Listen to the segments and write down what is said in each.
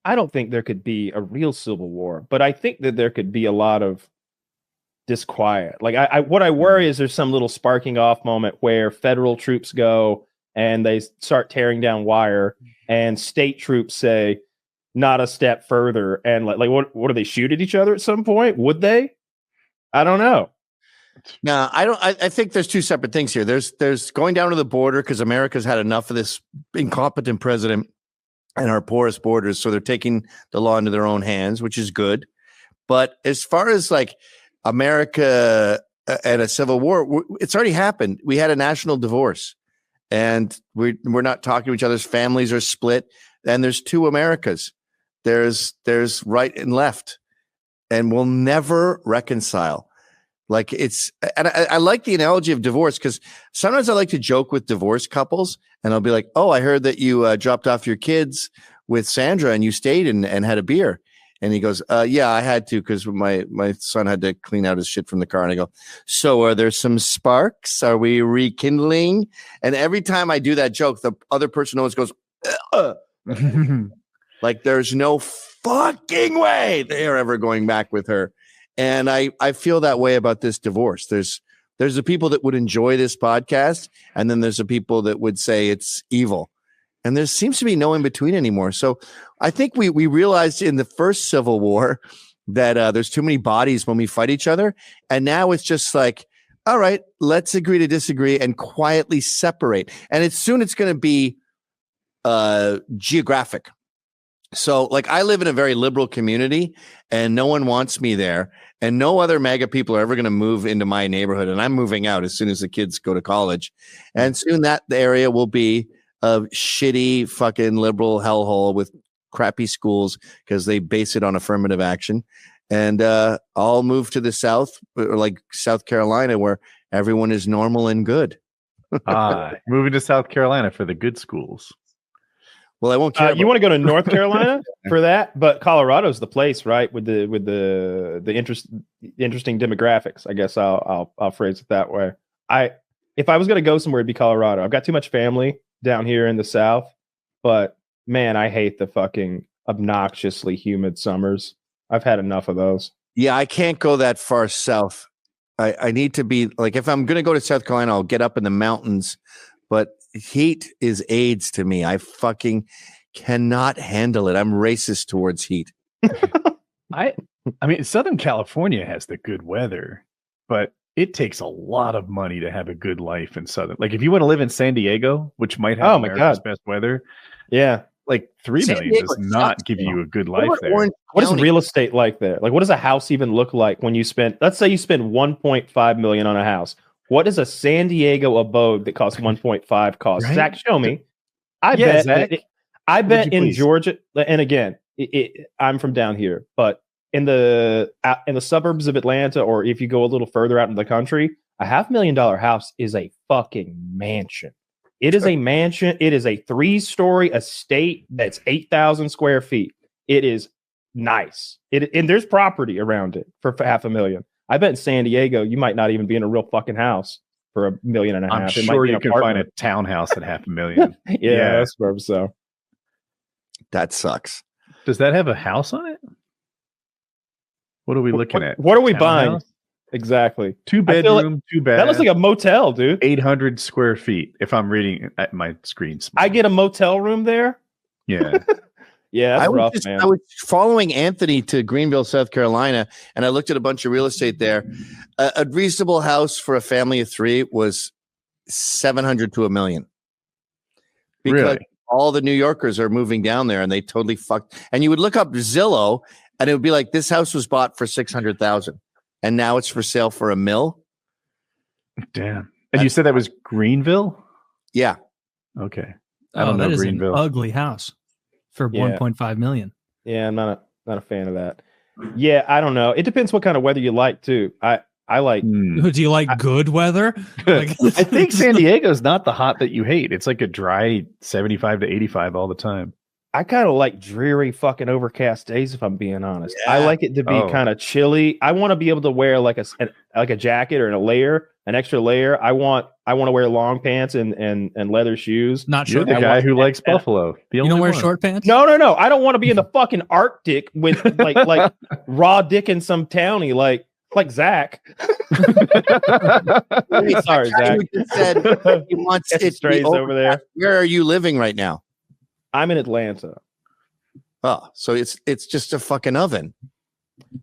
I don't think there could be a real civil war, but I think that there could be a lot of disquiet. Like what I worry is there's some little sparking off moment where federal troops go and they start tearing down wire, and state troops say, not a step further. And like what do they shoot at each other at some point? Would they? I don't know. No, I don't. I think there's two separate things here. There's going down to the border because America's had enough of this incompetent president and our porous borders, so they're taking the law into their own hands, which is good. But as far as like America and a civil war, it's already happened. We had a national divorce, and we're not talking to each other's families are split, and there's two Americas. There's right and left, and we'll never reconcile. Like and I like the analogy of divorce because sometimes I like to joke with divorced couples, and I'll be like, "Oh, I heard that you dropped off your kids with Sandra and you stayed and had a beer." And he goes, "Yeah, I had to because my son had to clean out his shit from the car." And I go, "So are there some sparks? Are we rekindling?" And every time I do that joke, the other person always goes, like there's no fucking way they are ever going back with her. And I feel that way about this divorce. There's the people that would enjoy this podcast, and then there's the people that would say it's evil. And there seems to be no in between anymore. So I think we realized in the first Civil War that there's too many bodies when we fight each other. And now it's just like, all right, let's agree to disagree and quietly separate. And it's going to be geographic. So like I live in a very liberal community and no one wants me there. And no other MAGA people are ever going to move into my neighborhood. And I'm moving out as soon as the kids go to college. And soon the area will be a shitty fucking liberal hellhole with crappy schools because they base it on affirmative action. And I'll move to the South, or like South Carolina, where everyone is normal and good. Moving to South Carolina for the good schools. Well, I won't care. You want to go to North Carolina for that, but Colorado's the place, right? With the interesting demographics. I guess I'll phrase it that way. If I was going to go somewhere, it'd be Colorado. I've got too much family down here in the South, but man, I hate the fucking obnoxiously humid summers. I've had enough of those. Yeah, I can't go that far south. I need to be like, if I'm going to go to South Carolina, I'll get up in the mountains, but heat is AIDS to me. I fucking cannot handle it. I'm racist towards heat. I mean, Southern California has the good weather, but it takes a lot of money to have a good life in Southern. Like if you want to live in San Diego, which might have America's best weather. Yeah. Like $3 million does not give you a good life there. What is real estate like there? Like what does a house even look like when you spend, let's say you spend 1.5 million on a house. What does a San Diego abode that costs 1.5 cost? Right? Zach, show me. I bet in Georgia, and again, I'm from down here, but in the suburbs of Atlanta, or if you go a little further out in the country, a $500,000 house is a fucking mansion. It is a mansion. It is a 3-story estate that's 8,000 square feet. It is nice. And there's property around it for $500,000. I bet in San Diego, you might not even be in a real fucking house for $1.5 million. I'm sure you can find a townhouse at $500,000. yeah, that's where so. That sucks. Does that have a house on it? What are we looking at? What are we buying? Exactly. 2-bedroom, 2 bath. That looks like a motel, dude. 800 square feet. If I'm reading at my screen, I get a motel room there. Yeah. Yeah, that's rough, man. I was following Anthony to Greenville, South Carolina, and I looked at a bunch of real estate there. A reasonable house for a family of 3 was $700,000 to $1 million. Because all the New Yorkers are moving down there, and they totally fucked. And you would look up Zillow, and it would be like, this house was bought for $600,000, and now it's for sale for $1 million. Damn! And you said that was Greenville? Yeah. Okay. I don't know Greenville. An ugly house. For 1.5 million. Yeah, I'm not a fan of that. Yeah, I don't know. It depends what kind of weather you like too. I like. Do you like good weather? I think San Diego's not the hot that you hate. It's like a dry 75 to 85 all the time. I kind of like dreary fucking overcast days, if I'm being honest. I like it to be kind of chilly. I want to be able to wear like like a jacket or a layer, an extra layer. I want to wear long pants and leather shoes. Not You're short. the guy who likes buffalo. You don't wear short pants? No. I don't want to be in the fucking Arctic with like raw dick in some townie like Zach. Sorry, Zach. Said he wants it strays over there. Where are you living right now? I'm in Atlanta. Oh, so it's just a fucking oven.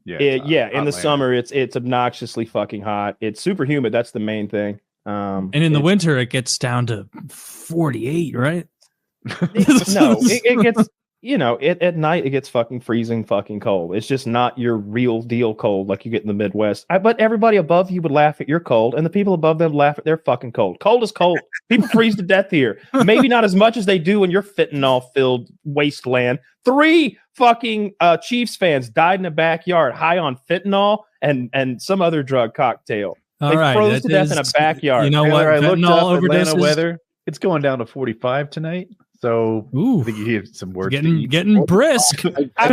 Yeah, in the summer it's obnoxiously fucking hot. It's super humid. That's the main thing. And in the winter it gets down to 48, right? It gets at night it gets fucking freezing fucking cold. It's just not your real deal cold like you get in the Midwest. But everybody above you would laugh at your cold, and the people above them laugh at their fucking cold. Cold is cold. People freeze to death here. Maybe not as much as they do in your fentanyl-filled wasteland. 3 fucking Chiefs fans died in a backyard high on fentanyl and some other drug cocktail. They froze to death in a backyard. You know what? I looked up Atlanta weather. It's going down to 45 tonight. So I think you have some work. Getting brisk. Yeah, I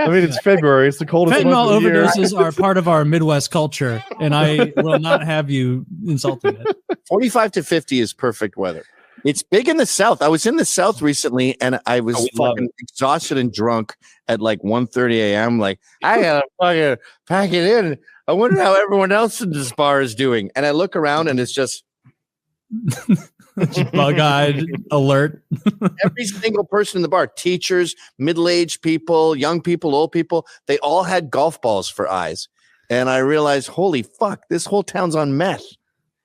mean, it's February. It's the coldest fentanyl month of the year. overdoses are part of our Midwest culture, and I will not have you insulting it. 45 to 50 is perfect weather. It's big in the South. I was in the South recently, and I was fucking exhausted and drunk at like 1:30 a.m. Like, I gotta fucking pack it in. I wonder how everyone else in this bar is doing. And I look around, and it's just bug-eyed alert. Every single person in the bar, teachers, middle-aged people, young people, old people, they all had golf balls for eyes. And I realized, holy fuck, this whole town's on meth.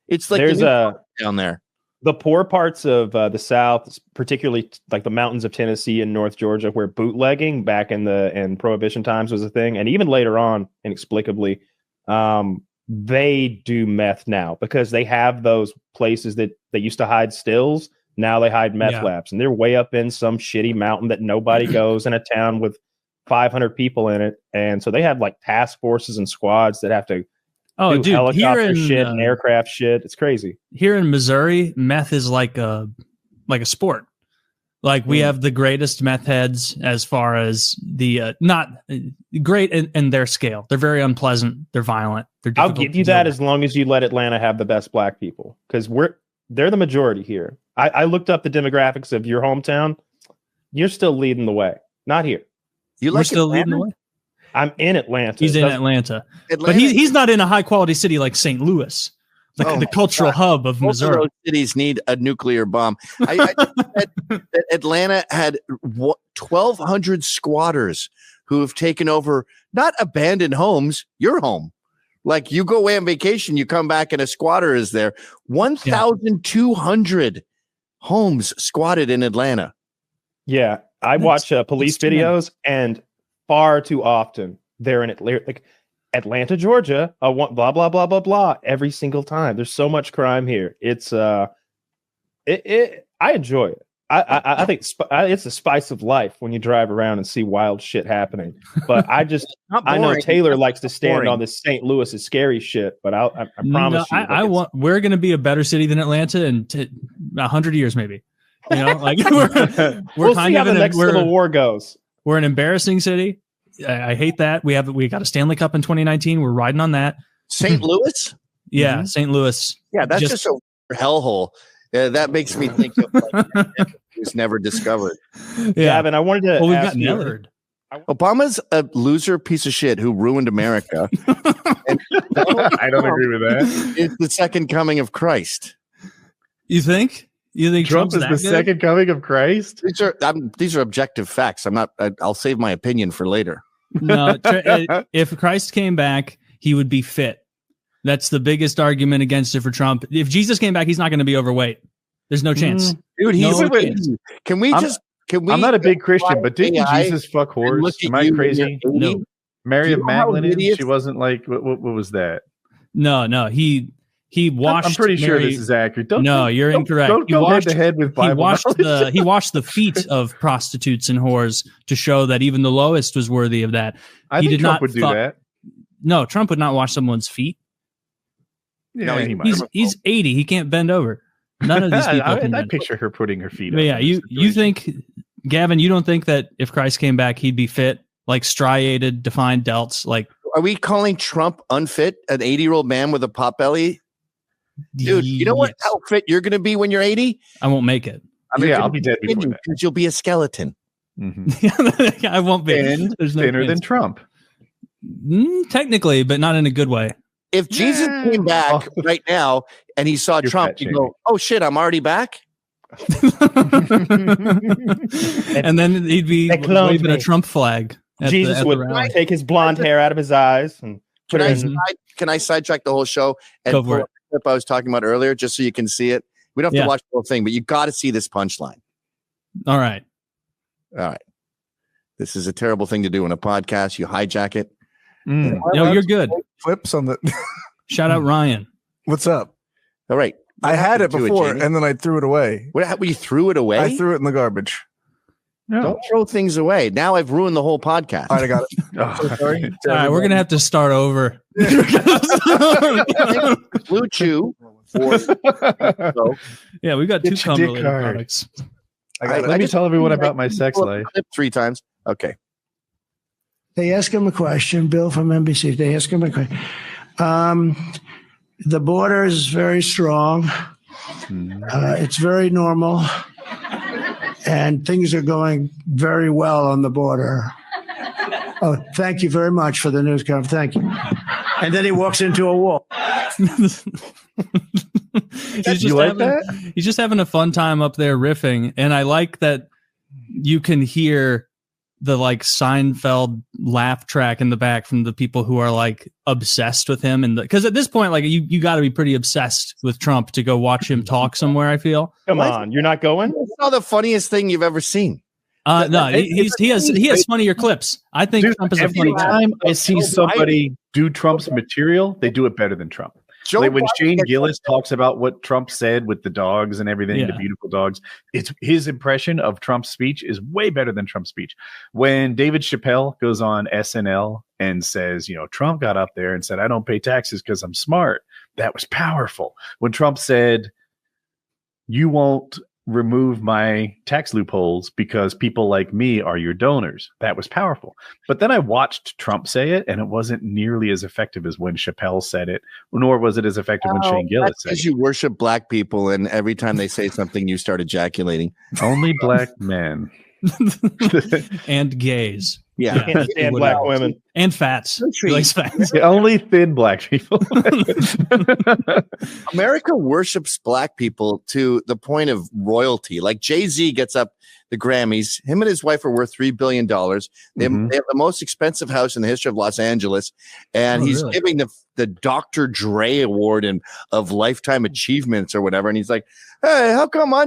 It's like there's down there. The poor parts of the South, particularly like the mountains of Tennessee and North Georgia, where bootlegging back in Prohibition times was a thing, and even later on, inexplicably, they do meth now because they have those places that they used to hide stills. Now they hide meth labs, and they're way up in some shitty mountain that nobody goes in a town with 500 people in it. And so they have like task forces and squads that have to do helicopter shit and aircraft shit. It's crazy. Here in Missouri, meth is like a sport. Like we have the greatest meth heads as far as the not great in their scale. They're very unpleasant. They're violent. I'll give you that as long as you let Atlanta have the best black people, because they're the majority here. I looked up the demographics of your hometown. You're still leading the way. Not here. We're still leading the way. I'm in Atlanta. He's in Atlanta. But he's not in a high quality city like St. Louis. The cultural hub of Missouri. Those cities need a nuclear bomb. I said that Atlanta had 1,200 squatters who have taken over, not abandoned homes, your home. Like you go away on vacation, you come back and a squatter is there. 1,200 homes squatted in Atlanta. Yeah, I watch police videos, and far too often they're in Atlanta. Like, Atlanta, Georgia, blah, blah, blah, blah, blah, every single time. There's so much crime here. It's, I enjoy it. I think it's the spice of life when you drive around and see wild shit happening. But I know Taylor likes to stand on this St. Louis is scary shit, but I promise you. We're going to be a better city than Atlanta in 100 years, maybe. You know, like we'll see how the next Civil War goes. We're an embarrassing city. I hate that. We got a Stanley Cup in 2019. We're riding on that. St. Louis? Yeah, St. Louis. Yeah, that's just a hellhole. That makes me think of like, who's never discovered. Yeah, Gavin, I wanted to ask you. Nerd. Obama's a loser piece of shit who ruined America. And I don't agree with that. It's the second coming of Christ. You think? You think Trump is the second coming of Christ? These are objective facts. I'll save my opinion for later. No, if Christ came back, he would be fit. That's the biggest argument against it for Trump. If Jesus came back, he's not going to be overweight. There's no chance. Dude, I'm not a big Christian, but didn't Jesus fuck whores? Am I crazy? No. Mary of Magdalene, she wasn't like, what was that? No, he washed. I'm pretty sure this is accurate. You're incorrect. Don't go head to head with Bible. He washed the feet of prostitutes and whores to show that even the lowest was worthy of that. I think Trump would do that. No, Trump would not wash someone's feet. Yeah, he's 80. He can't bend over. None of these people can. I picture her putting her feet up. Yeah, you think, Gavin, you don't think that if Christ came back, he'd be fit, like striated, defined delts, like are we calling Trump unfit? An 80-year-old man with a pot belly? Dude, you know what outfit you're going to be when you're 80? I won't make it. I'll be dead before that. Because you'll be a skeleton. Mm-hmm. I won't be. Thinner than Trump. Technically, but not in a good way. If Jesus came back right now and he saw Trump, he'd go, oh shit, I'm already back? And then he'd be waving a Trump flag. Jesus would take his blonde hair out of his eyes. And can I sidetrack the whole show and pull up the clip I was talking about earlier just so you can see it? We don't have to watch the whole thing, but you got to see this punchline. All right. This is a terrible thing to do in a podcast. You hijack it. No, you're good. Flips on the. Shout out Ryan. What's up? All right. I had it before, and then I threw it away. What happened? You threw it away? I threw it in the garbage. No. Don't throw things away. Now I've ruined the whole podcast. All right, I got it. So sorry. All right, we're gonna have to start over. Blue Chew. Yeah, we've got two related products. Let me tell everyone about my sex life. 3 times. Okay. They ask him a question, Bill from NBC. They ask him a question. The border is very strong. It's very normal. And things are going very well on the border. Oh, thank you very much for the news conference. Thank you. And then he walks into a wall. He's just having a fun time up there riffing. And I like that you can hear the like Seinfeld laugh track in the back from the people who are like obsessed with him. And because at this point, like you got to be pretty obsessed with Trump to go watch him talk somewhere. I feel. Come on, you're not going? It's not the funniest thing you've ever seen. No, he has funnier clips. I think Trump is a funny guy. Every time I see somebody do Trump's material, they do it better than Trump. Like when Shane Gillis talks about what Trump said with the dogs and everything, the beautiful dogs, it's his impression of Trump's speech is way better than Trump's speech. When David Chappelle goes on SNL and says, Trump got up there and said, I don't pay taxes because I'm smart. That was powerful. When Trump said, you won't remove my tax loopholes because people like me are your donors. That was powerful. But then I watched Trump say it, and it wasn't nearly as effective as when Chappelle said it, nor was it as effective when Shane Gillis said it. Because you worship black people, and every time they say something, you start ejaculating. Only black men. And gays. Yeah. And black women. And fats. He likes fats. Only thin black people. America worships black people to the point of royalty. Like Jay-Z gets up the Grammys. Him and his wife are worth $3 billion. They have the most expensive house in the history of Los Angeles. And he's giving the Dr. Dre Award of Lifetime Achievements or whatever. And he's like, hey, how come my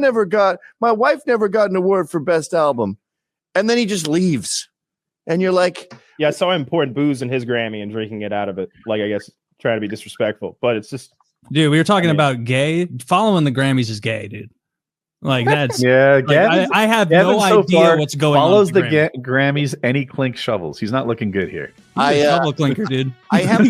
wife never got an award for best album? And then he just leaves. And you're like, yeah, I saw him pouring booze in his Grammy and drinking it out of it. Like, I guess, trying to be disrespectful, but it's just, dude, we were talking about gay. Following the Grammys is gay, dude. Like that's I have no idea what's going on. Follows the Grammys and he clinks shovels. He's not looking good here. He's a shovel clinker, dude. I have